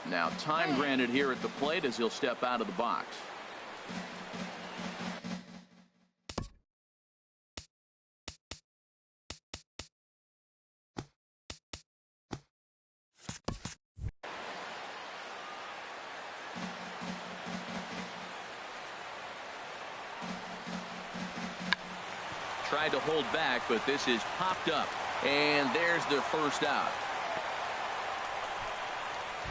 Now time granted here at the plate as he'll step out of the box. Tried to hold back, but this is popped up, and there's the first out.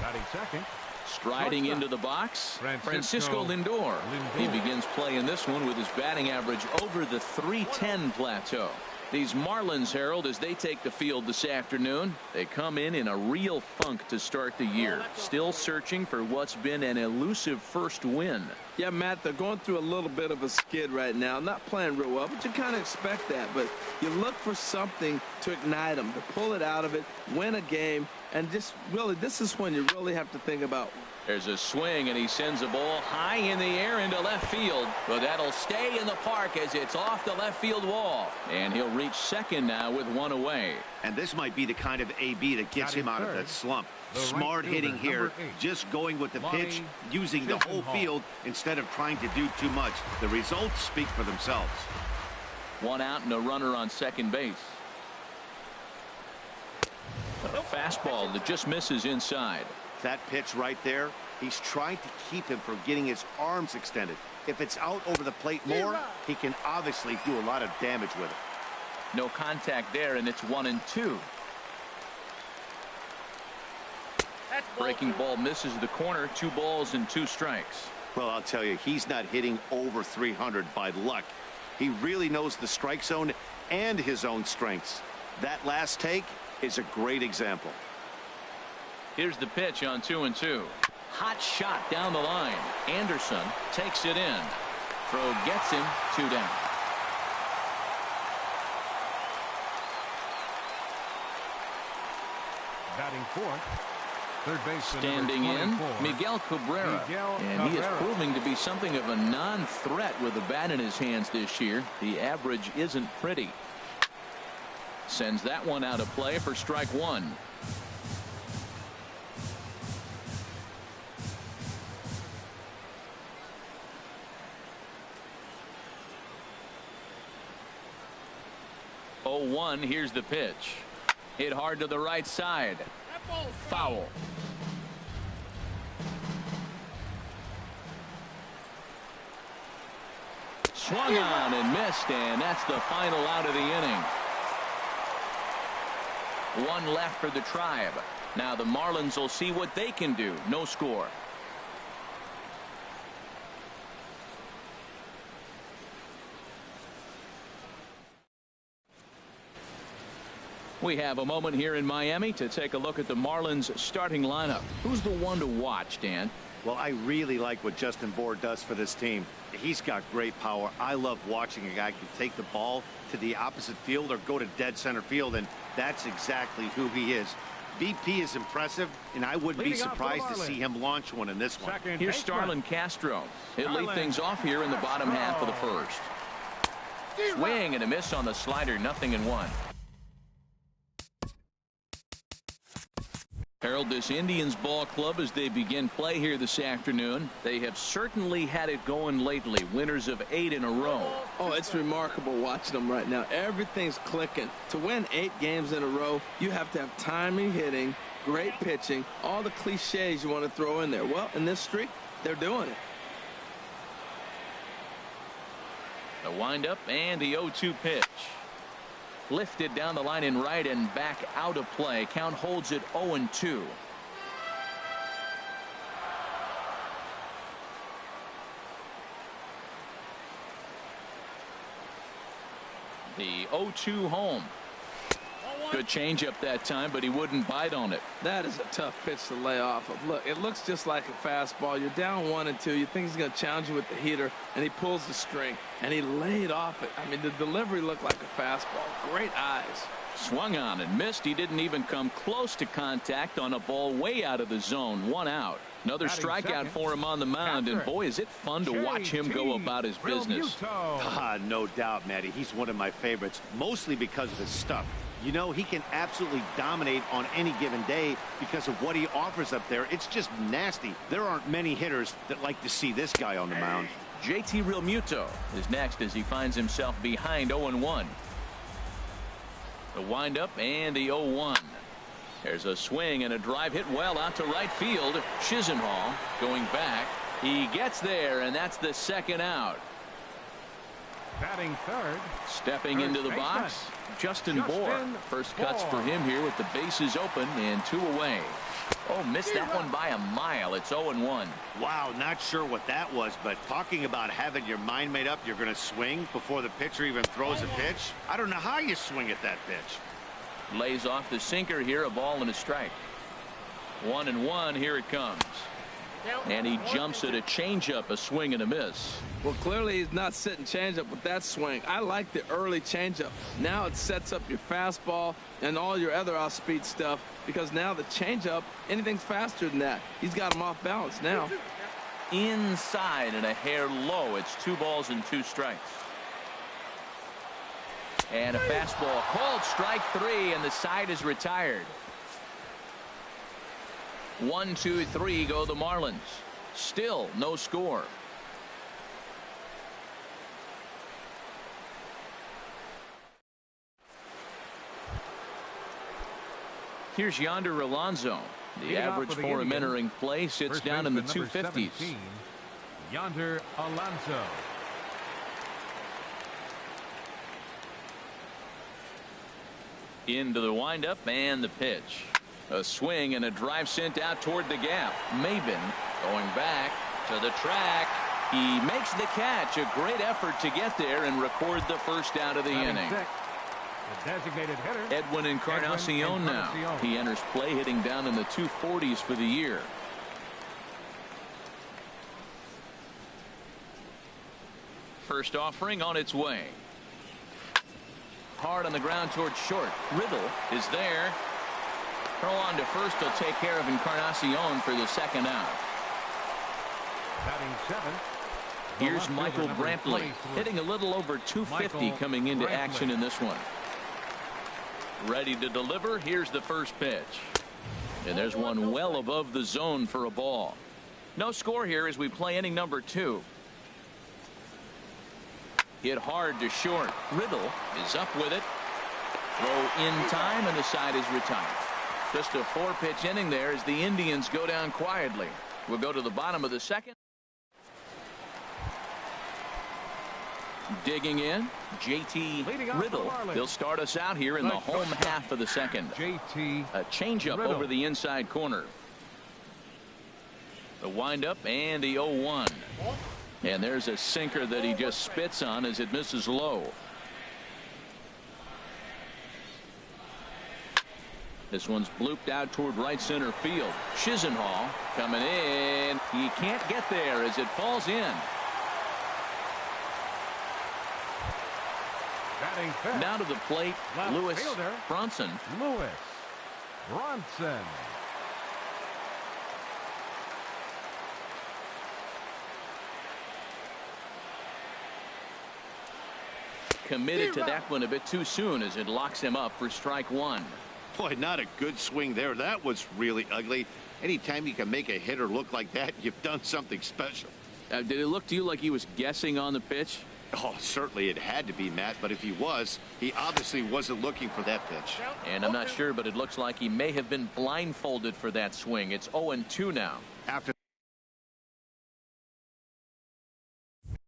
Batting second. Striding into the box, Francisco Lindor. He begins play in this one with his batting average over the .310 plateau. These Marlins, Harold, as they take the field this afternoon, they come in a real funk to start the year. Still searching for what's been an elusive first win. Yeah, Matt, they're going through a little bit of a skid right now. Not playing real well, but you kind of expect that. But you look for something to ignite them, to pull it out of it, win a game, and just really, this is when you really have to think about. There's a swing, and he sends a ball high in the air into left field, but that'll stay in the park as it's off the left field wall, and he'll reach second now with one away. And this might be the kind of AB that gets him out of that slump. Smart hitting here, just going with the pitch, using the whole field instead of trying to do too much. The results speak for themselves. One out and a runner on second base. A fastball that just misses inside. That pitch right there, he's trying to keep him from getting his arms extended. If it's out over the plate more, he can obviously do a lot of damage with it. No contact there, and it's 1-2. Breaking ball misses the corner. 2 balls and 2 strikes. Well, I'll tell you, he's not hitting over 300 by luck. He really knows the strike zone and his own strengths. That last take is a great example. Here's the pitch on 2-2. Hot shot down the line. Anderson takes it in. Throw gets him 2 down. Batting fourth. Third baseman standing in, Miguel Cabrera. And he is proving to be something of a non-threat with a bat in his hands this year. The average isn't pretty. Sends that one out of play for strike 1. Oh, 1. Here's the pitch. Hit hard to the right side. Foul. Swung on and missed, and that's the final out of the inning. 1 left for the Tribe. Now the Marlins will see what they can do. No score. We have a moment here in Miami to take a look at the Marlins starting lineup. Who's the one to watch, Dan? Well, I really like what Justin Bour does for this team. He's got great power. I love watching a guy who can take the ball to the opposite field or go to dead center field, and that's exactly who he is. BP is impressive, and I wouldn't be surprised to see him launch one in this one. Here's Starlin Castro. He'll lead things off here in the bottom half of the first. Swing and a miss on the slider, 0-1. Harold, this Indians ball club, as they begin play here this afternoon, they have certainly had it going lately. Winners of 8 in a row. Oh, it's remarkable watching them right now. Everything's clicking. To win 8 games in a row, you have to have timing hitting, great pitching, all the cliches you want to throw in there. Well, in this streak, they're doing it. The windup and the 0-2 pitch. Lifted down the line in right and back out of play. Count holds it 0-2. The 0-2 home. Good changeup that time, but he wouldn't bite on it. That is a tough pitch to lay off of. Look, it looks just like a fastball. You're down 1-2. You think he's going to challenge you with the heater, and he pulls the string, and he laid off it. I mean, the delivery looked like a fastball. Great eyes. Swung on and missed. He didn't even come close to contact on a ball way out of the zone. 1 out. Another strikeout for him on the mound, and boy, is it fun to watch him go about his business. No doubt, Matty. He's one of my favorites, mostly because of his stuff. You know, he can absolutely dominate on any given day because of what he offers up there. It's just nasty. There aren't many hitters that like to see this guy on the mound. JT Realmuto is next as he finds himself behind 0-1. The windup and the 0-1. There's a swing and a drive hit well out to right field. Chisenhall going back. He gets there, and that's the second out. Batting third. Stepping into the box, Justin Bour. First cuts for him here with the bases open and 2 away. Oh, missed that one by a mile. It's 0-1. Wow, not sure what that was, but talking about having your mind made up, you're going to swing before the pitcher even throws a pitch. I don't know how you swing at that pitch. Lays off the sinker here, a ball and a strike. 1-1, here it comes. And he jumps at a changeup, a swing and a miss. Well, clearly he's not sitting changeup with that swing. I like the early changeup. Now it sets up your fastball and all your other off-speed stuff, because now the changeup, anything's faster than that. He's got him off balance now. Inside and a hair low. It's 2 balls and 2 strikes. And a fastball called strike 3, and the side is retired. 1, 2, 3 go the Marlins. Still no score. Here's Yonder Alonso. The average for him entering play sits down in the 250s. Yonder Alonso. Into the windup and the pitch. A swing and a drive sent out toward the gap. Maybin going back to the track. He makes the catch. A great effort to get there and record the first out of the inning. The designated hitter, Edwin Encarnacion now. He enters play hitting down in the 240s for the year. First offering on its way. Hard on the ground towards short. Riddle is there. Throw on to first will take care of Encarnacion for the second out. Batting 7. Here's Michael Brantley hitting a little over 250 coming into action in this one. Ready to deliver. Here's the first pitch. And there's one well above the zone for a ball. No score here as we play inning number 2. Hit hard to short. Riddle is up with it. Throw in time and the side is retired. Just a 4-pitch inning there as the Indians go down quietly. We'll go to the bottom of the second. Digging in, JT Riddle. They'll start us out here in the home half of the second. A changeup over the inside corner. The windup and the 0-1. And there's a sinker that he just spits on as it misses low. This one's blooped out toward right center field. Chisenhall coming in. He can't get there as it falls in. Now to the plate, Lewis Bronson. Lewis Bronson. Committed to that one a bit too soon as it locks him up for strike 1. Boy, not a good swing there. That was really ugly. Anytime you can make a hitter look like that, you've done something special. Did it look to you like he was guessing on the pitch? Oh, certainly it had to be, Matt, but if he was, he obviously wasn't looking for that pitch. And I'm not sure, but it looks like he may have been blindfolded for that swing. It's 0-2 now. After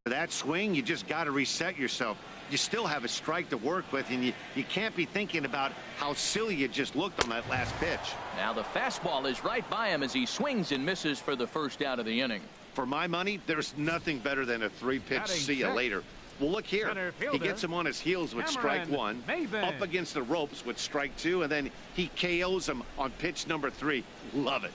that swing, you just got to reset yourself. You still have a strike to work with, and you can't be thinking about how silly you just looked on that last pitch. Now the fastball is right by him as he swings and misses for the first out of the inning. For my money, there's nothing better than a 3-pitch see you later. Well, look here. He gets him on his heels with strike 1, up against the ropes with strike 2, and then he KOs him on pitch number 3. Love it.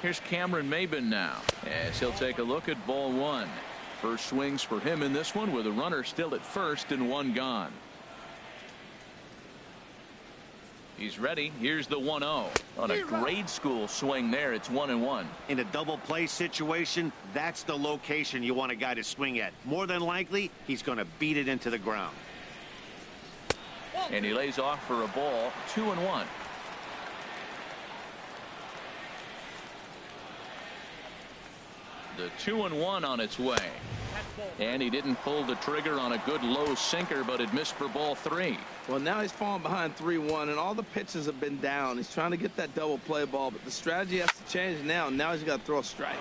Here's Cameron Maybin now as he'll take a look at ball 1. First swings for him in this one with a runner still at first and 1 gone. He's ready. Here's the 1-0 on a grade school swing there. It's 1-1. In a double play situation, that's the location you want a guy to swing at. More than likely, he's going to beat it into the ground. And he lays off for a ball. 2-1. The 2-1 on its way. And he didn't pull the trigger on a good low sinker, but it missed for ball 3. Well, now he's falling behind 3-1, and all the pitches have been down. He's trying to get that double play ball, but the strategy has to change now. Now he's got to throw a strike.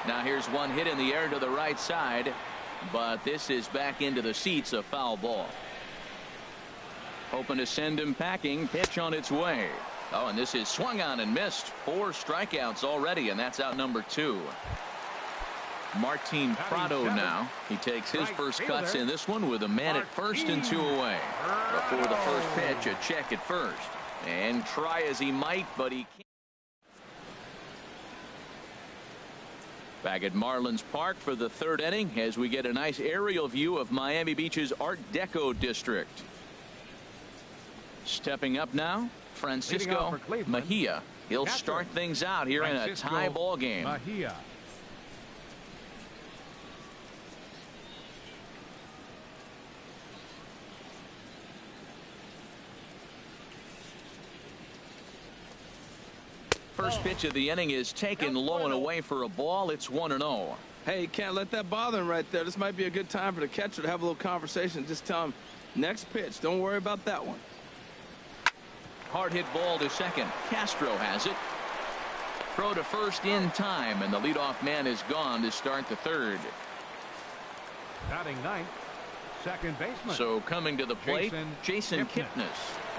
Now here's one hit in the air to the right side, but this is back into the seats, a foul ball. Hoping to send him packing. Pitch on its way. Oh, and this is swung on and missed. 4 strikeouts already, and that's out number 2. Martin Prado now. He takes his first cuts in this one with a man at first and 2 away. Before the first pitch, a check at first. And try as he might, but he can't. Back at Marlins Park for the 3rd inning as we get a nice aerial view of Miami Beach's Art Deco district. Stepping up now, Francisco Mejia. He'll start things out here in a tie ball game. Mejia. First pitch of the inning is taken low and away for a ball. It's 1-0. Hey, you can't let that bother him right there. This might be a good time for the catcher to have a little conversation. Just tell him, next pitch, don't worry about that one. Hard hit ball to second. Castro has it. Throw to first in time, and the leadoff man is gone to start the 3rd. Batting 9th, second baseman. So coming to the plate, Jason Kipnis.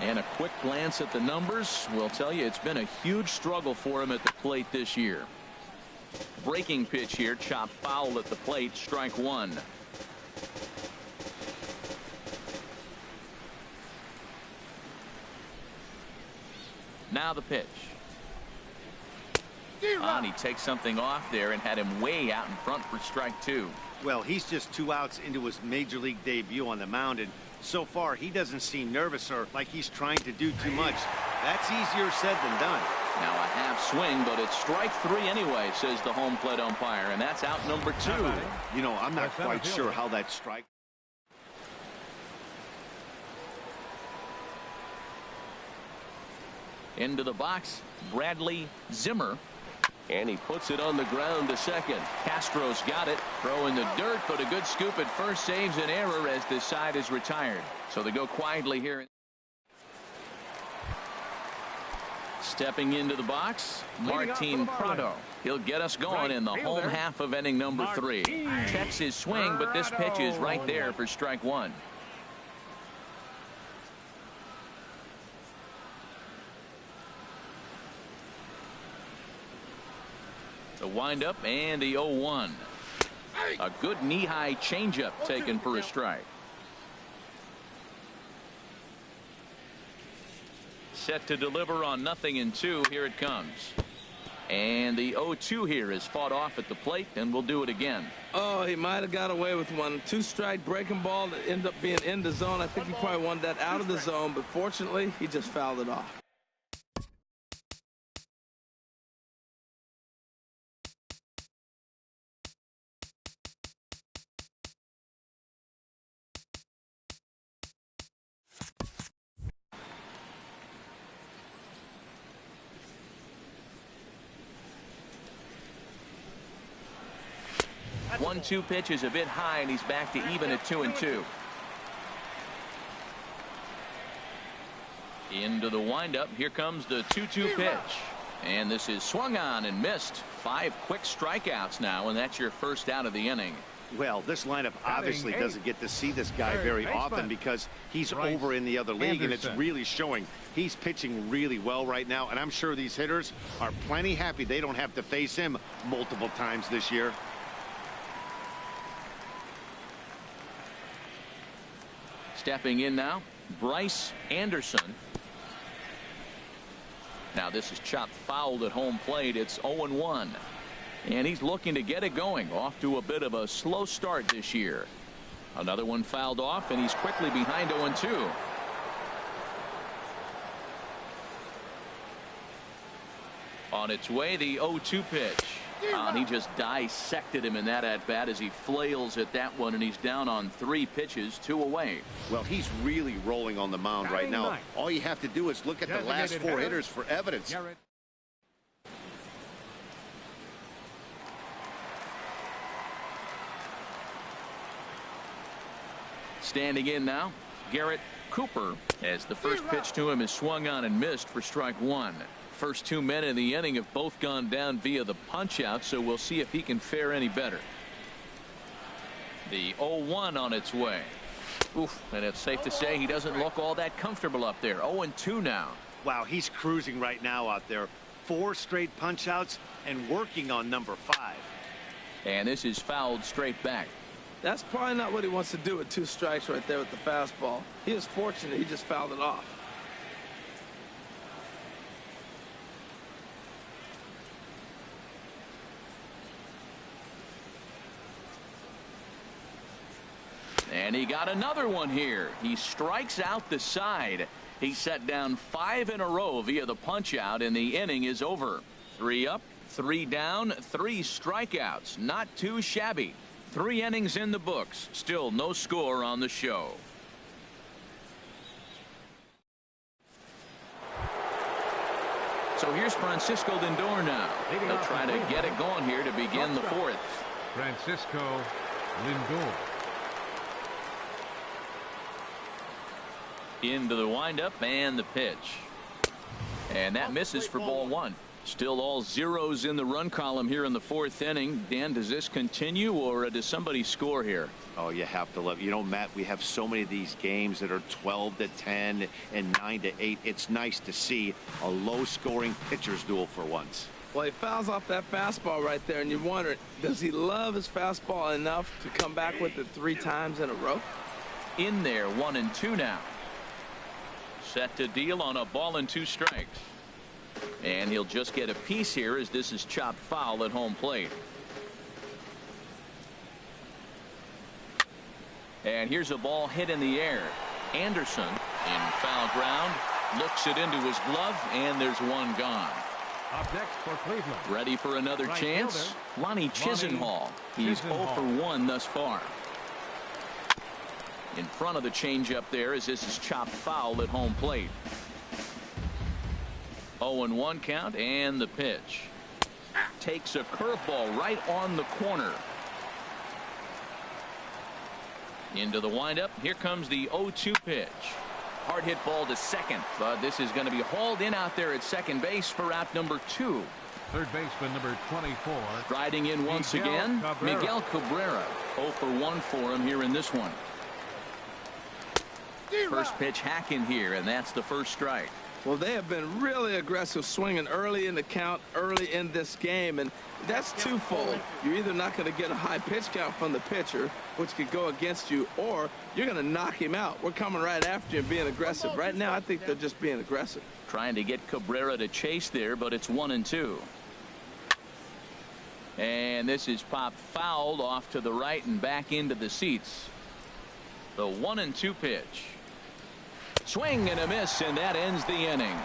And a quick glance at the numbers will tell you it's been a huge struggle for him at the plate this year. Breaking pitch here, chopped foul at the plate, strike 1. Now the pitch. And he takes something off there and had him way out in front for strike 2. Well, he's just 2 outs into his major league debut on the mound, and so far he doesn't seem nervous or like he's trying to do too much. That's easier said than done. Now a half swing, but it's strike 3 anyway, says the home plate umpire, and that's out number 2. You know, I'm not quite sure how that strike. Into the box, Bradley Zimmer. And he puts it on the ground to second. Castro's got it. Throw in the dirt, but a good scoop at first saves an error as this side is retired. So they go quietly here. Stepping into the box, Martin Prado. He'll get us going in the home half of inning number 3. Checks his swing, but this pitch is right there for strike 1. The windup and the 0-1. A good knee-high changeup taken for a strike. Set to deliver on 0-2. Here it comes. And the 0-2 here is fought off at the plate, and we'll do it again. Oh, he might have got away with one. 2-strike breaking ball that ended up being in the zone. I think he probably wanted that out of the zone, but fortunately, he just fouled it off. One 2 pitch is a bit high, and he's back to even at 2-2. Into the windup. Here comes the 2-2 pitch. And this is swung on and missed. 5 quick strikeouts now, and that's your first out of the inning. Well, this lineup obviously doesn't get to see this guy very often because he's over in the other league, and it's really showing. He's pitching really well right now, and I'm sure these hitters are plenty happy they don't have to face him multiple times this year. Stepping in now, Bryce Anderson. Now this is chopped foul at home plate. It's 0-1. And he's looking to get it going. Off to a bit of a slow start this year. Another one fouled off, and he's quickly behind 0-2. On its way, the 0-2 pitch. And he just dissected him in that at-bat as he flails at that one, and he's down on 3 pitches, 2 away. Well, he's really rolling on the mound right now. All you have to do is look at the last 4 hitters for evidence. Standing in now, Garrett Cooper, as the first pitch to him is swung on and missed for strike 1. First 2 men in the inning have both gone down via the punch out, so we'll see if he can fare any better. The 0-1 on its way. Oof, and it's safe to say he doesn't look all that comfortable up there. 0-2 now. Wow, he's cruising right now out there. 4 straight punch outs and working on number 5. And this is fouled straight back. That's probably not what he wants to do with 2 strikes right there with the fastball. He is fortunate he just fouled it off. And he got another one here. He strikes out the side. He set down 5 in a row via the punch out, and the inning is over. 3 up, 3 down, 3 strikeouts. Not too shabby. 3 innings in the books. Still no score on the show. So here's Francisco Lindor now. They'll try to get it going here to begin the 4th. Francisco Lindor. Into the windup and the pitch. And that misses for ball 1. Still all zeros in the run column here in the 4th inning. Dan, does this continue, or does somebody score here? Oh, you have to love, you know, Matt, we have so many of these games that are 12-10 and 9-8. It's nice to see a low scoring pitcher's duel for once. Well, he fouls off that fastball right there, and you wonder, does he love his fastball enough to come back with it 3 times in a row? In there, 1-2 now. Set to deal on a ball and 2 strikes. And he'll just get a piece here as this is chopped foul at home plate. And here's a ball hit in the air. Anderson in foul ground, looks it into his glove, and there's one gone. Up next for Cleveland. Ready for another chance? Lonnie Chisenhall. He's 0 for 1 thus far. In front of the changeup there as this is chopped foul at home plate. 0-1 count, and the pitch. Takes a curveball right on the corner. Into the windup. Here comes the 0-2 pitch. Hard hit ball to second, but this is going to be hauled in out there at second base for out number 2. Third baseman number 24. Riding in once again, Miguel Cabrera. 0 for 1 for him here in this one. First pitch hack in here, and that's the first strike. Well, they have been really aggressive swinging early in the count, early in this game, and that's twofold. You're either not going to get a high pitch count from the pitcher, which could go against you, or you're going to knock him out. We're coming right after you and being aggressive. Right now, I think they're just being aggressive. Trying to get Cabrera to chase there, but it's 1-2. And this is popped fouled off to the right and back into the seats. The 1-2 pitch. Swing and a miss, and that ends the inning.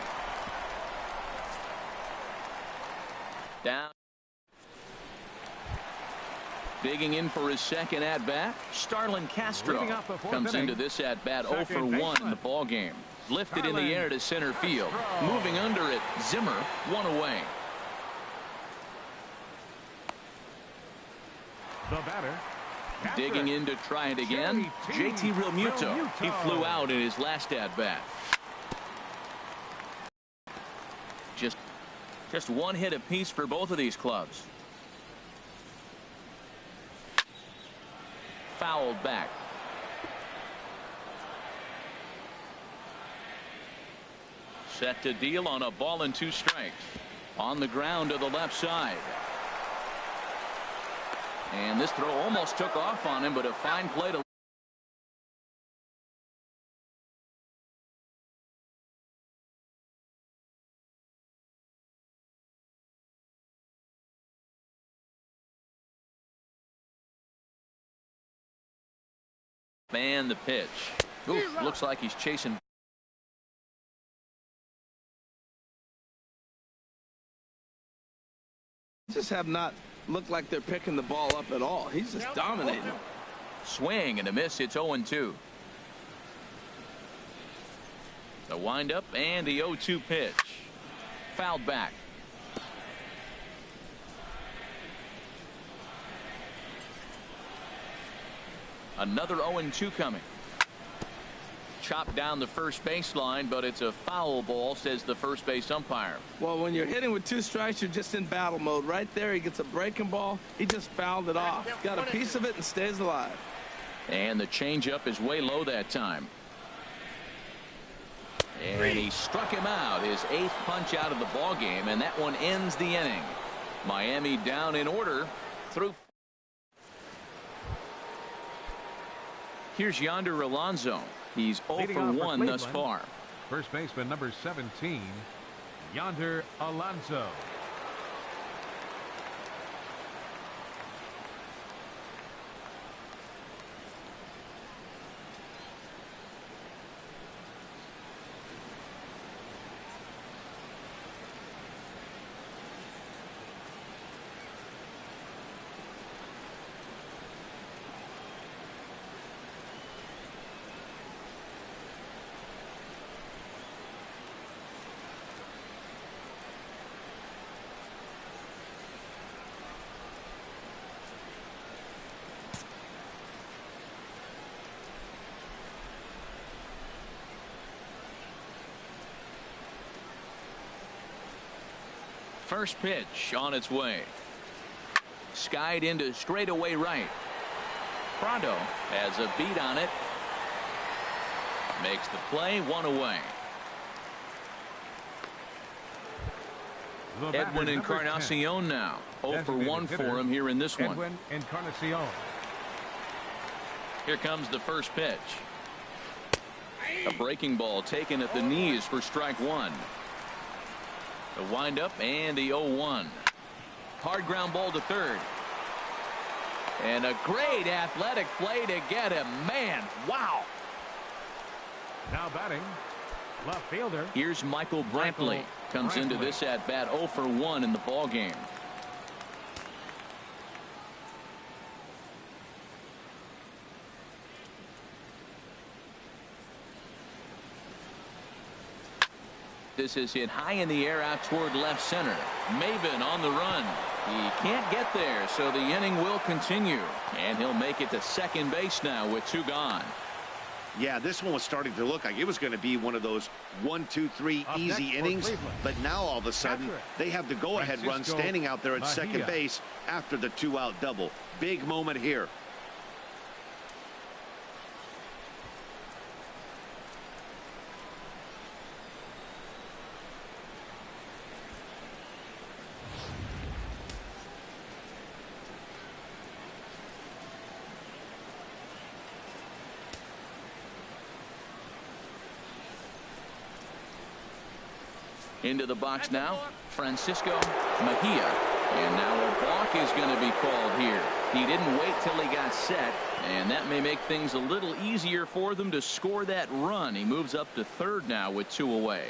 Down. Digging in for his second at-bat, Starlin Castro comes into this at-bat 0 for 1 in the ballgame. Lifted in the air to center field. Moving under it, Zimmer, 1 away. The batter. Digging in to try it again, JT Realmuto. He flew out in his last at-bat. Just 1 hit apiece for both of these clubs. Fouled back. Set to deal on a ball and 2 strikes. On the ground to the left side. And this throw almost took off on him, but a fine play to and the pitch. Oof, looks like he's chasing. just have not looked like they're picking the ball up at all. He's just dominating. Swing and a miss. It's 0-2. The windup and the 0-2 pitch. Fouled back. Another 0-2 coming. Chopped down the first baseline, but it's a foul ball, says the first base umpire. Well, when you're hitting with 2 strikes, you're just in battle mode. Right there, he gets a breaking ball. He just fouled it off. Got a piece of it and stays alive. And the changeup is way low that time. And he struck him out, his 8th punch out of the ball game, and that one ends the inning. Miami down in order through. Here's Yonder Alonso. He's 0 for 1 thus far. First baseman number 17, Yonder Alonso. First pitch on its way. Skied into straightaway right. Prado has a beat on it. Makes the play, 1 away. Edwin Encarnacion now 0 for 1 for him here in this one. Edwin Encarnacion. Here comes the first pitch. A breaking ball taken at the knees for strike 1. The windup and the 0-1. Hard ground ball to third. And a great athletic play to get him. Man, wow. Now batting, left fielder. Here's Michael Brantley. Comes into this at bat 0 for 1 in the ball game. This is hit high in the air out toward left center. Maven on the run. He can't get there, so the inning will continue. And he'll make it to second base now with 2 gone. Yeah, this one was starting to look like it was going to be one of those 1, 2, 3 easy innings. But now all of a sudden, they have the go-ahead run standing out there at second base after the 2-out double. Big moment here. Into the box now, Francisco Mejia. And now a walk is going to be called here. He didn't wait till he got set, and that may make things a little easier for them to score that run. He moves up to third now with 2 away.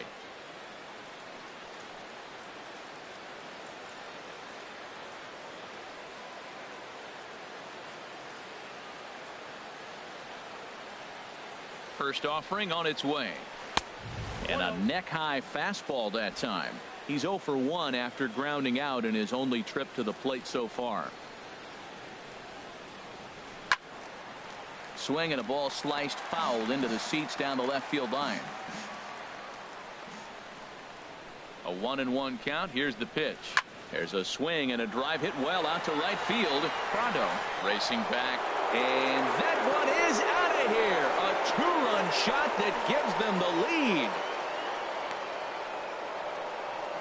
First offering on its way. And a neck-high fastball that time. He's 0 for 1 after grounding out in his only trip to the plate so far. Swing and a ball sliced fouled into the seats down the left field line. A 1-1 count. Here's the pitch. There's a swing and a drive hit well out to right field. Prado racing back, and that one is out of here. A 2-run shot that gives them the lead.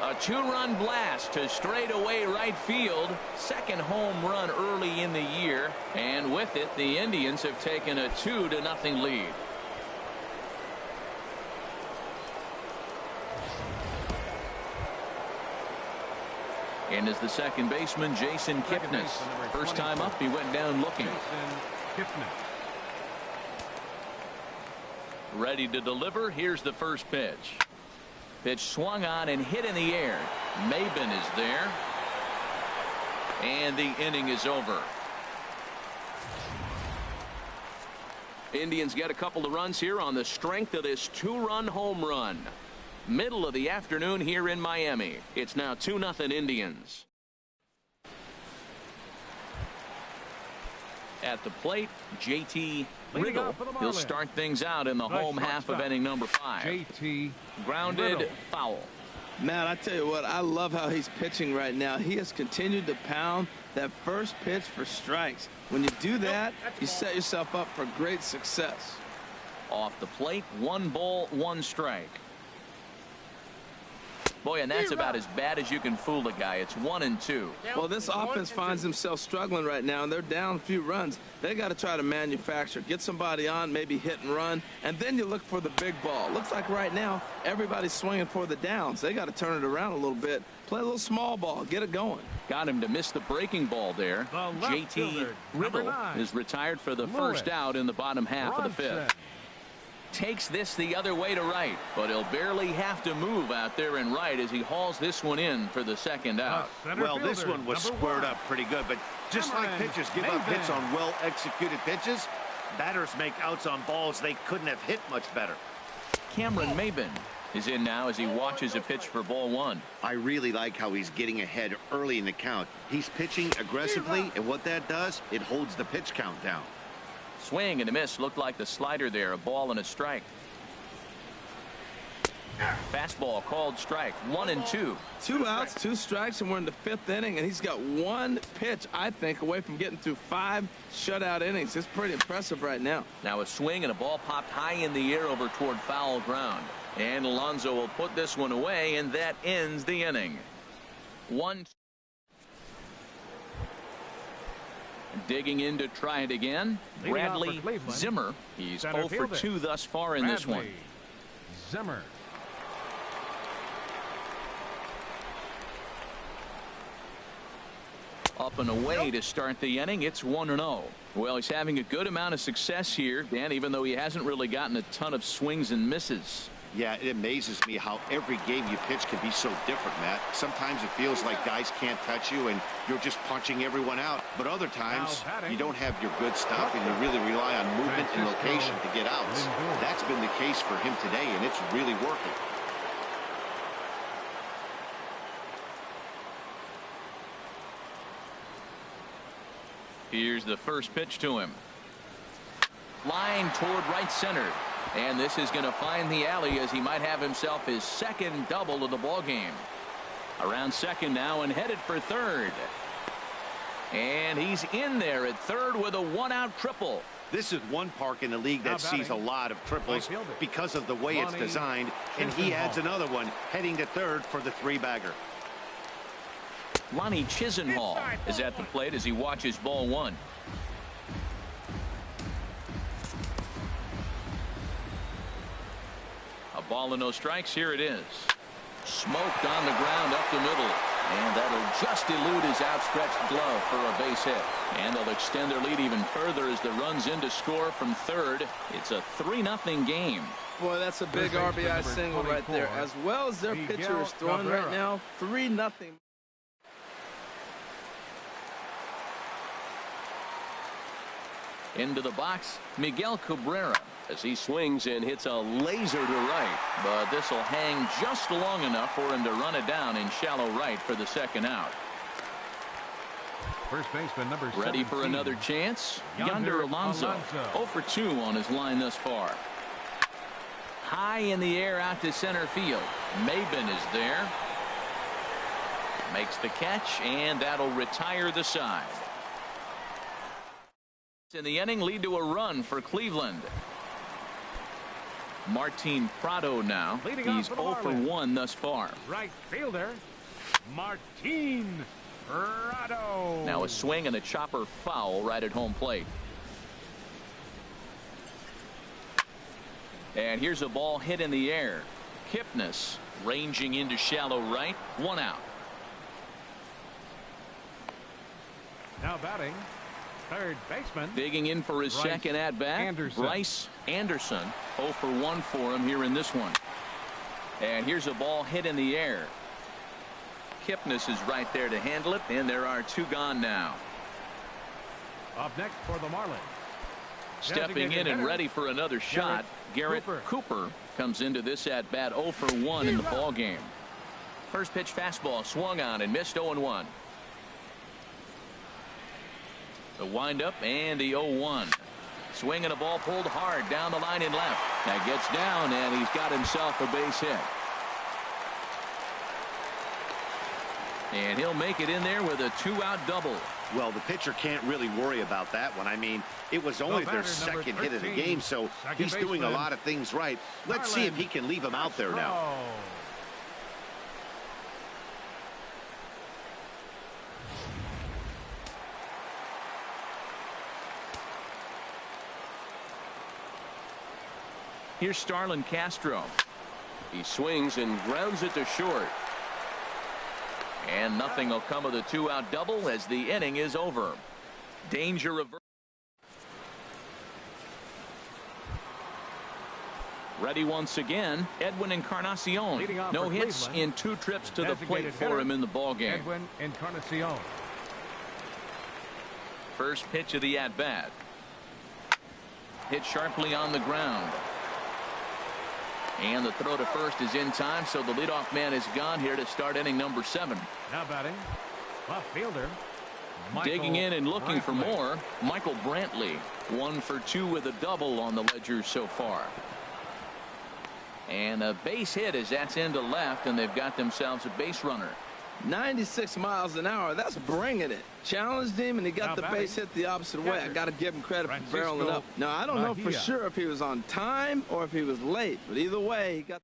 A 2-run blast to straightaway right field. Second home run early in the year, and with it the Indians have taken a 2-0 lead. And as the second baseman, Jason Kipnis. First time up, he went down looking. Ready to deliver. Here's the first pitch. Pitch swung on and hit in the air. Maben is there. And the inning is over. Indians get a couple of runs here on the strength of this 2-run home run. Middle of the afternoon here in Miami. It's now 2-0 Indians. At the plate, JT Riddle. He'll start things out in the home half of inning number 5. JT Grounded Riddle. Foul. Man, I tell you what, I love how he's pitching right now. He has continued to pound that first pitch for strikes. When you do that, you set yourself up for great success. Off the plate, 1 ball, 1 strike. Boy, and that's about as bad as you can fool a guy. It's 1-2. Well, this offense finds themselves struggling right now, and they're down a few runs. They got to try to manufacture, get somebody on, maybe hit and run, and then you look for the big ball. Looks like right now everybody's swinging for the downs. They got to turn it around a little bit, play a little small ball, get it going. Got him to miss the breaking ball there. JT Riddle is retired for the first out in the bottom half of the 5th. Takes this the other way to right, but he'll barely have to move out there in right as he hauls this one in for the second out. Well, this one was squared up pretty good, but just like pitchers give up hits on well-executed pitches, batters make outs on balls they couldn't have hit much better. Cameron Maybin is in now as he watches a pitch for ball 1. I really like how he's getting ahead early in the count. He's pitching aggressively, and what that does, it holds the pitch count down. Swing and a miss. Looked like the slider there. A ball and a strike. Fastball called strike. 1-2. 2 outs, 2 strikes, and we're in the 5th inning, and he's got 1 pitch, I think, away from getting through 5 shutout innings. It's pretty impressive right now. Now a swing and a ball popped high in the air over toward foul ground. And Alonso will put this one away, and that ends the inning. 1. Digging in to try it again. Bradley Zimmer. He's 0 for 2 thus far in this one. Zimmer. Up and away to start the inning. It's 1-0. Well, he's having a good amount of success here, Dan, even though he hasn't really gotten a ton of swings and misses. Yeah, it amazes me how every game you pitch can be so different, Matt. Sometimes it feels like guys can't touch you and you're just punching everyone out. But other times you don't have your good stuff and you really rely on movement and location to get outs. That's been the case for him today, and it's really working. Here's the first pitch to him. Line toward right center. And this is going to find the alley as he might have himself his second double of the ball game. Around second now and headed for third. And he's in there at third with a 1-out triple. This is one park in the league that sees a lot of triples because of the way it's designed, and he adds another one heading to third for the 3-bagger. Lonnie Chisenhall is at the plate as he watches ball 1. A ball and no strikes. Here it is. Smoked on the ground up the middle. And that'll just elude his outstretched glove for a base hit. And they'll extend their lead even further as the runs in to score from third. It's a 3-0 game. Boy, that's a big RBI single right there. As well as their pitcher is throwing right now, 3-0. Into the box, Miguel Cabrera, as he swings and hits a laser to right. But this will hang just long enough for him to run it down in shallow right for the second out. First baseman number 17. Ready for another chance? Yonder Alonso. 0 for 2 on his line thus far. High in the air out to center field. Maybin is there. Makes the catch, and that'll retire the side. In the inning, lead to a run for Cleveland. Martin Prado now. He's 0 for 1 thus far. Right fielder, Martin Prado. Now a swing and a chopper foul right at home plate. And here's a ball hit in the air. Kipnis ranging into shallow right. 1 out. Now batting, third baseman. Digging in for his second at bat. Bryce Anderson. 0 for 1 for him here in this one. And here's a ball hit in the air. Kipnis is right there to handle it, and there are 2 gone now. Up next for the Marlins. Stepping in and ready for another shot, Garrett Cooper comes into this at bat 0 for 1 in the ball game. First pitch fastball swung on and missed 0-1. The windup and the 0-1. Swing and a ball pulled hard down the line and left. That gets down, and he's got himself a base hit. And he'll make it in there with a 2-out double. Well, the pitcher can't really worry about that one. I mean, it was only their second hit of the game, so he's doing a lot of things right. Let's see if he can leave him out there now. Here's Starlin Castro. He swings and grounds it to short. And nothing will come of the 2-out double as the inning is over. Danger reversed. Ready once again, Edwin Encarnacion. No hits in 2 trips to the plate for him in the ball game. Edwin Encarnacion. First pitch of the at-bat. Hit sharply on the ground. And the throw to first is in time, so the leadoff man is gone here to start inning number 7. Now batting, left fielder. Digging in and looking for more, Michael Brantley. 1 for 2 with a double on the ledger so far. And a base hit as that's into left, and they've got themselves a base runner. 96 miles an hour. That's bringing it. Challenged him, and he got the base hit the opposite way. I got to give him credit for barreling up. Now, I don't know for sure if he was on time or if he was late, but either way, he got.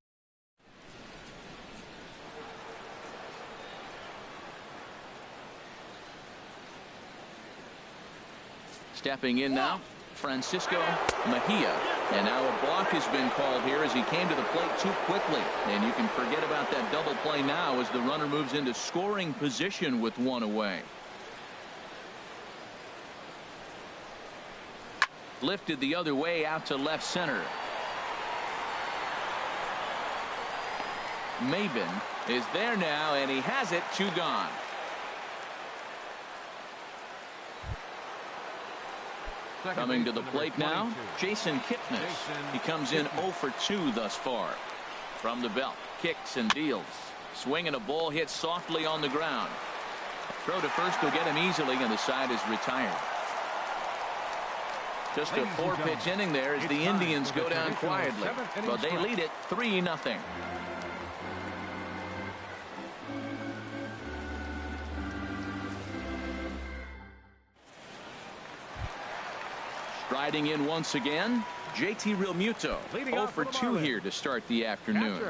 Stepping in now, Francisco Mejia. And now a balk has been called here as he came to the plate too quickly. And you can forget about that double play now as the runner moves into scoring position with 1 away. Lifted the other way out to left center. Maben is there now, and he has it. 2 gone. Coming to the plate now, Jason Kipnis. He comes in 0 for 2 thus far. From the belt, kicks and deals. Swing and a ball hit softly on the ground. Throw to first will get him easily, and the side is retired. Just a 4-pitch inning there as the Indians go down quietly. But they lead it 3-0. Striding in once again, JT Realmuto. 0 for 2 here to start the afternoon.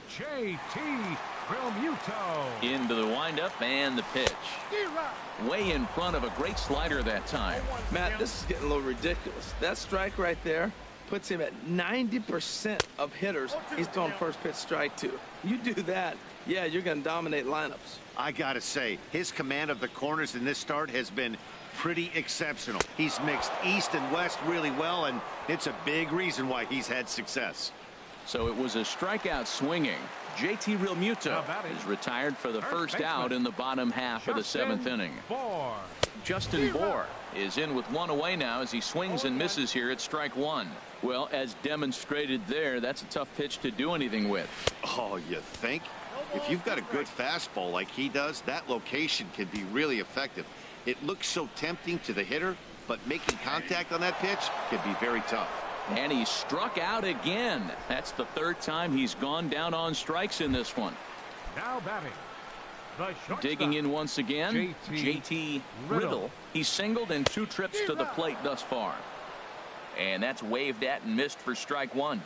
JT Realmuto. Into the windup and the pitch. Way in front of a great slider that time. Matt, this is getting a little ridiculous. That strike right there puts him at 90% of hitters he's throwing first pitch strike to. You do that, yeah, you're going to dominate lineups. I got to say, his command of the corners in this start has been pretty exceptional. He's mixed east and west really well, and it's a big reason why he's had success. So it was a strikeout swinging. JT Realmuto is retired for the first out in the bottom half of the 7th inning. Justin Bour is in with 1 away now as he swings and misses here at strike 1. Well, as demonstrated there, that's a tough pitch to do anything with. Oh, you think? If you've got a good fastball like he does, that location can be really effective. It looks so tempting to the hitter, but making contact on that pitch can be very tough. And he struck out again. That's the 3rd time he's gone down on strikes in this one. Now batting, digging in once again, JT Riddle. He's singled in 2 trips to the plate thus far. And that's waved at and missed for strike 1.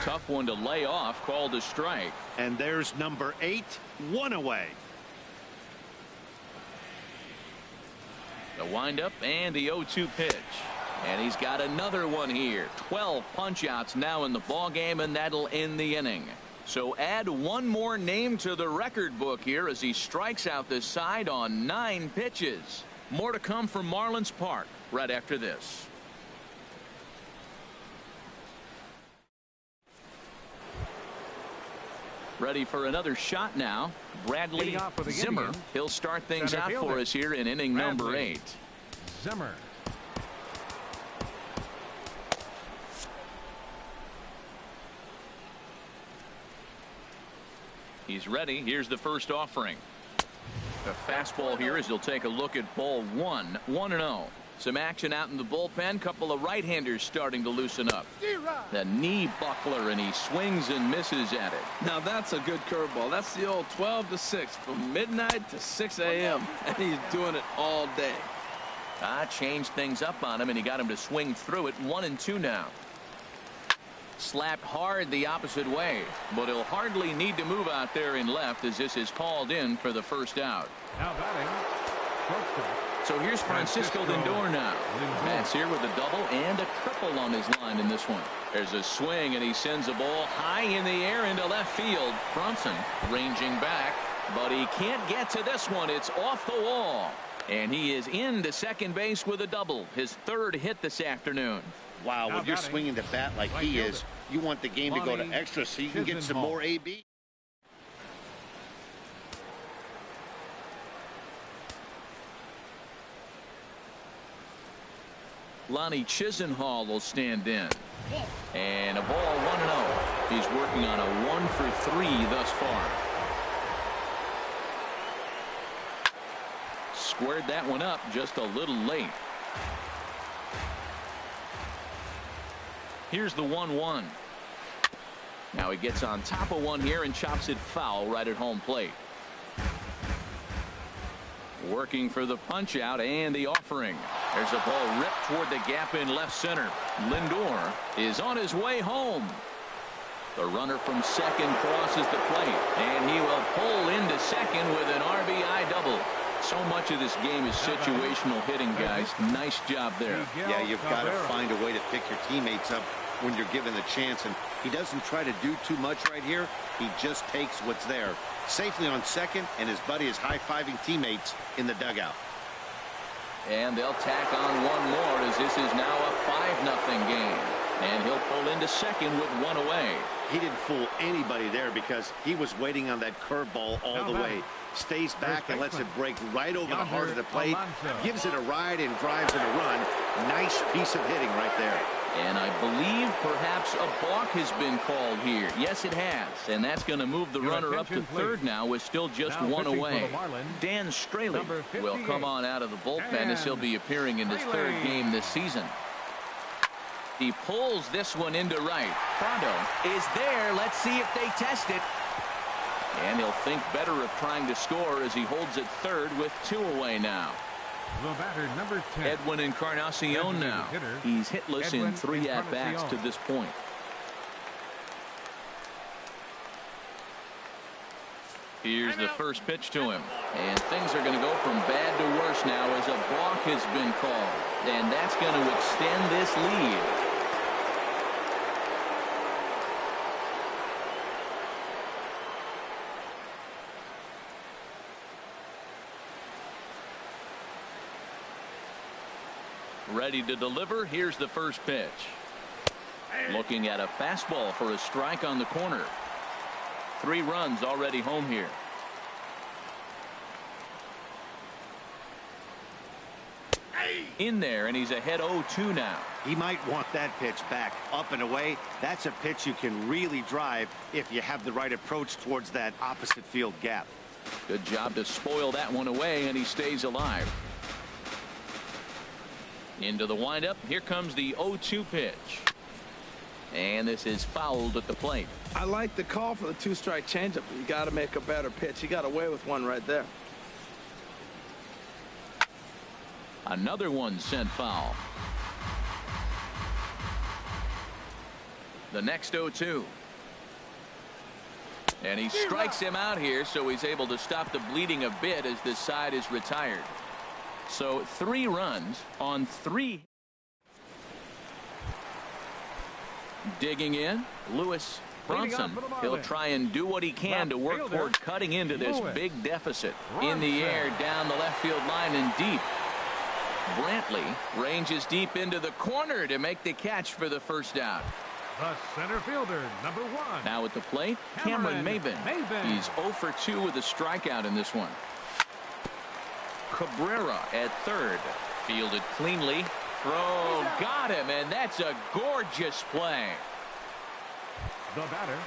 Tough one to lay off, called a strike. And there's number 8, 1 away. The windup and the 0-2 pitch. And he's got another one here. 12 punch-outs now in the ball game, and that'll end the inning. So add 1 more name to the record book here as he strikes out this side on 9 pitches. More to come from Marlins Park right after this. Ready for another shot now. Bradley Zimmer. He'll start things out for us here in inning number 8. Zimmer. He's ready. Here's the first offering. The fastball here as he'll take a look at ball 1. 1-0. Some action out in the bullpen. Couple of right-handers starting to loosen up. The knee buckler, and he swings and misses at it. Now that's a good curveball. That's the old 12 to 6 from midnight to 6 a.m. and he's doing it all day. Changed things up on him, and he got him to swing through it. 1-2 now. Slapped hard the opposite way, but he'll hardly need to move out there in left as this is called in for the first out. Now batting, shortstop. So here's Francisco Lindor now. Matt's here with a double and a triple on his line in this one. There's a swing, and he sends a ball high in the air into left field. Brunson ranging back, but he can't get to this one. It's off the wall, and he is into second base with a double. His 3rd hit this afternoon. Wow, when you're swinging the bat like he is, you want the game to go to extra so you can get some more AB. Lonnie Chisenhall will stand in. And a ball 1-0. He's working on a 1 for 3 thus far. Squared that one up just a little late. Here's the 1-1. Now he gets on top of one here and chops it foul right at home plate. Working for the punch out and the offering. There's a ball ripped toward the gap in left center. Lindor is on his way home. The runner from second crosses the plate, and he will pull into second with an RBI double. So much of this game is situational hitting, guys. Nice job there. Yeah, you've got to find a way to pick your teammates up when you're given the chance, and he doesn't try to do too much right here. He just takes what's there. Safely on second, and his buddy is high-fiving teammates in the dugout. And they'll tack on one more as this is now a 5-0 game. And he'll pull into second with one away. He didn't fool anybody there because he was waiting on that curveball all the way. Stays back and lets it break right over the heart of the plate. Gives it a ride and drives in a run. Nice piece of hitting right there. And I believe perhaps a balk has been called here. Yes, it has. And that's going to move the runner up to third now with still just one away. Dan Straley will come on out of the bullpen as he'll be appearing in his 3rd game this season. He pulls this one into right. Prado is there. Let's see if they test it. And he'll think better of trying to score as he holds it third with 2 away now. The batter, number 10. Edwin Encarnacion now. He's hitless in 3 at-bats to this point. Here's the first pitch to him. And things are going to go from bad to worse now as a balk has been called. And that's going to extend this lead. Ready to deliver. Here's the first pitch. Looking at a fastball for a strike on the corner. 3 runs already home here. In there, and he's ahead 0-2 now. He might want that pitch back up and away. That's a pitch you can really drive if you have the right approach towards that opposite field gap. Good job to spoil that one away, and he stays alive. Into the windup. Here comes the 0-2 pitch. And this is fouled at the plate. I like the call for the 2-strike changeup. You got to make a better pitch. He got away with one right there. Another one sent foul. The next 0-2. And he strikes him out here, so he's able to stop the bleeding a bit as this side is retired. So 3 runs on 3. Digging in, Lewis Bronson. He'll try and do what he can to work toward cutting into this big deficit. In the air, down the left field line and deep. Brantley ranges deep into the corner to make the catch for the first out. The center fielder, number 1. Now at the plate, Cameron Maybin. He's 0 for 2 with a strikeout in this one. Cabrera at third. Fielded cleanly. Throw, got him, and that's a gorgeous play. The batter,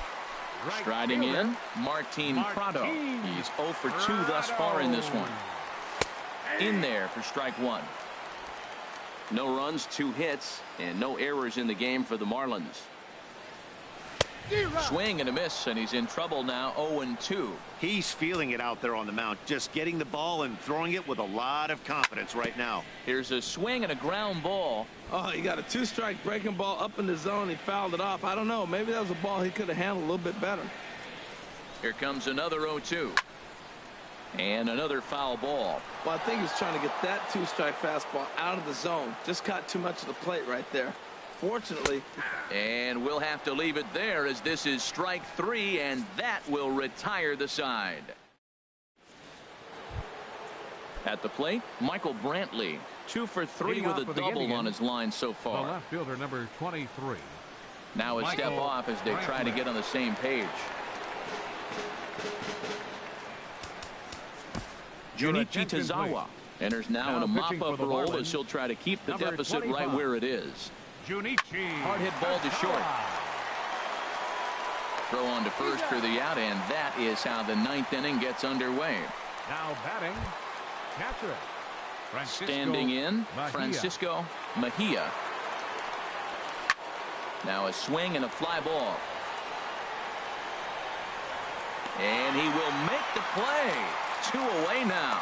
right striding fielder, in, Martin Prado. He's 0 for 2 thus far in this one. In there for strike 1. No runs, 2 hits, and no errors in the game for the Marlins. Swing and a miss, and he's in trouble now, 0-2. He's feeling it out there on the mound, just getting the ball and throwing it with a lot of confidence right now. Here's a swing and a ground ball. Oh, he got a 2-strike breaking ball up in the zone. He fouled it off. I don't know. Maybe that was a ball he could have handled a little bit better. Here comes another 0-2. And another foul ball. Well, I think he's trying to get that 2-strike fastball out of the zone. Just caught too much of the plate right there. Fortunately. And we'll have to leave it there as this is strike 3, and that will retire the side. At the plate, Michael Brantley, 2 for 3 with a double on his line so The far. left fielder, number 23. Now a step off as they try to get on the same page. Junichi Tazawa enters now in a mop-up role as he'll try to keep the deficit right where it is. Junichi. Hard hit ball to short. Throw on to first for the out, and that is how the 9th inning gets underway. Now batting, catcher. Standing in, Francisco Mejia. Now a swing and a fly ball. And he will make the play. 2 away now.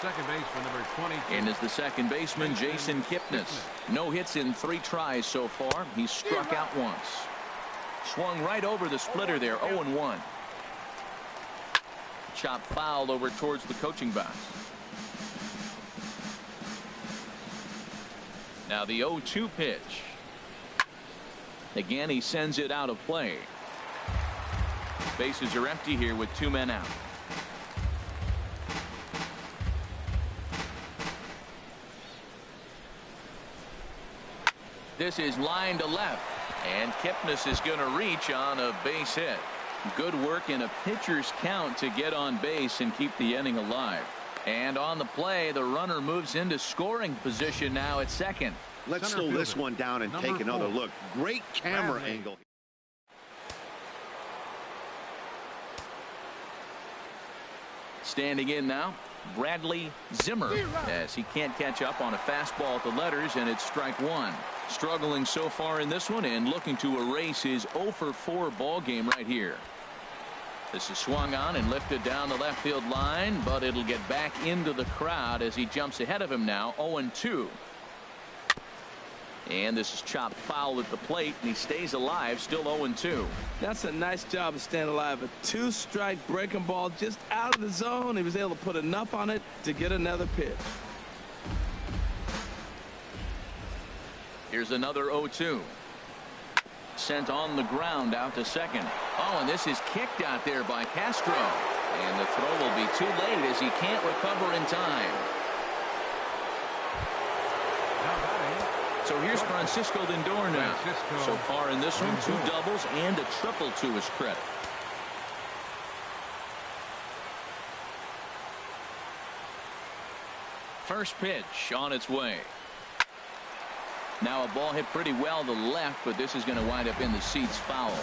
Second baseman, number 22. And is the second baseman, Jason Kipnis. No hits in 3 tries so far. He struck out once. Swung right over the splitter there, 0-1. Chop fouled over towards the coaching box. Now the 0-2 pitch. Again, he sends it out of play. Bases are empty here with 2 men out. This is line to left, and Kipnis is going to reach on a base hit. Good work in a pitcher's count to get on base and keep the inning alive. And on the play, the runner moves into scoring position now at second. Let's slow this one down and take another look. Great camera angle. Standing in now, Bradley Zimmer, as he can't catch up on a fastball at the letters, and it's strike 1. Struggling so far in this one and looking to erase his 0 for 4 ball game right here. This is swung on and lifted down the left field line, but it'll get back into the crowd as he jumps ahead of him now, 0-2. And this is chopped foul at the plate, and he stays alive, still 0-2. That's a nice job of staying alive. A 2-strike breaking ball just out of the zone. He was able to put enough on it to get another pitch. Here's another 0-2. Sent on the ground out to second. Oh, and this is kicked out there by Castro. And the throw will be too late as he can't recover in time. So here's Francisco Lindor now. So far in this one, 2 doubles and a triple to his credit. First pitch on its way. Now a ball hit pretty well to the left, but this is going to wind up in the seats foul.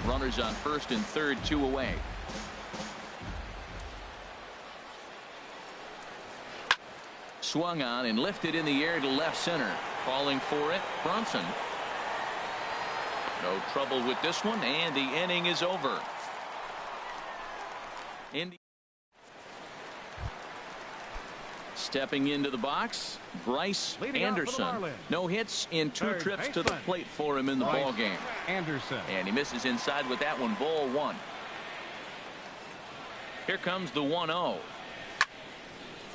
Runners on first and third, 2 away. Swung on and lifted in the air to left center. Calling for it, Bronson. No trouble with this one, and the inning is over. Stepping into the box, Bryce Anderson. No hits in 2 trips to the plate for him in the ball game. Anderson. And he misses inside with that one, ball 1. Here comes the 1-0.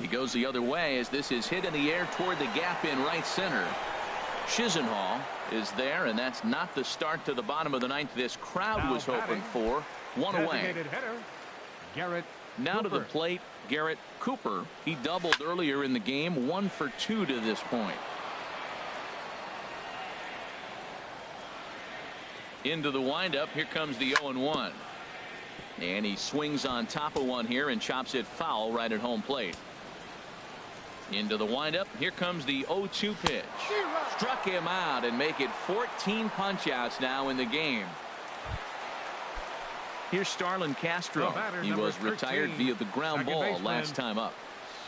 He goes the other way as this is hit in the air toward the gap in right center. Chisenhall is there, and that's not the start to the bottom of the 9th this crowd was hoping for. 1 away. Garrett now to the plate, Garrett Cooper. He doubled earlier in the game, 1 for 2 to this point. Into the windup. Here comes the 0-1. And he swings on top of one here and chops it foul right at home plate. Into the windup. Here comes the 0-2 pitch. Struck him out and make it 14 punch-outs now in the game. Here's Starlin Castro. He was retired via the ground ball last time up.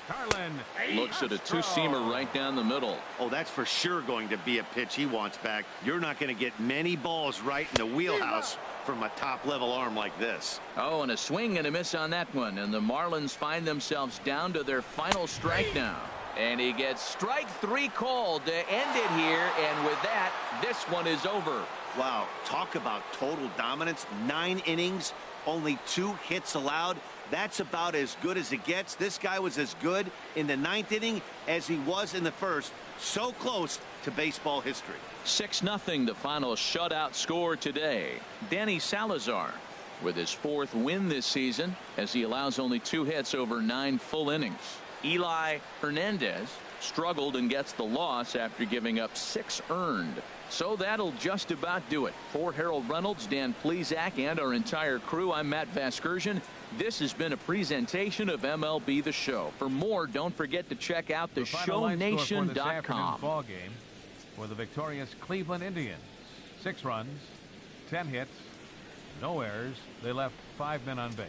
Starlin looks at a two-seamer right down the middle. Oh, that's for sure going to be a pitch he wants back. You're not going to get many balls right in the wheelhouse from a top-level arm like this. Oh, and a swing and a miss on that one. And the Marlins find themselves down to their final strike now. And he gets strike 3 called to end it here. And with that, this one is over. Wow, talk about total dominance. 9 innings, only 2 hits allowed. That's about as good as it gets. This guy was as good in the 9th inning as he was in the 1st. So close to baseball history. 6-0 the final shutout score today. Danny Salazar with his 4th win this season as he allows only 2 hits over 9 full innings. Eli Hernandez struggled and gets the loss after giving up 6 earned. So that'll just about do it. For Harold Reynolds, Dan Plesac, and our entire crew, I'm Matt Vasgersian. This has been a presentation of MLB The Show. For more, don't forget to check out theshownation.com. Ball game for the victorious Cleveland Indians. 6 runs, 10 hits, no errors. They left 5 men on base.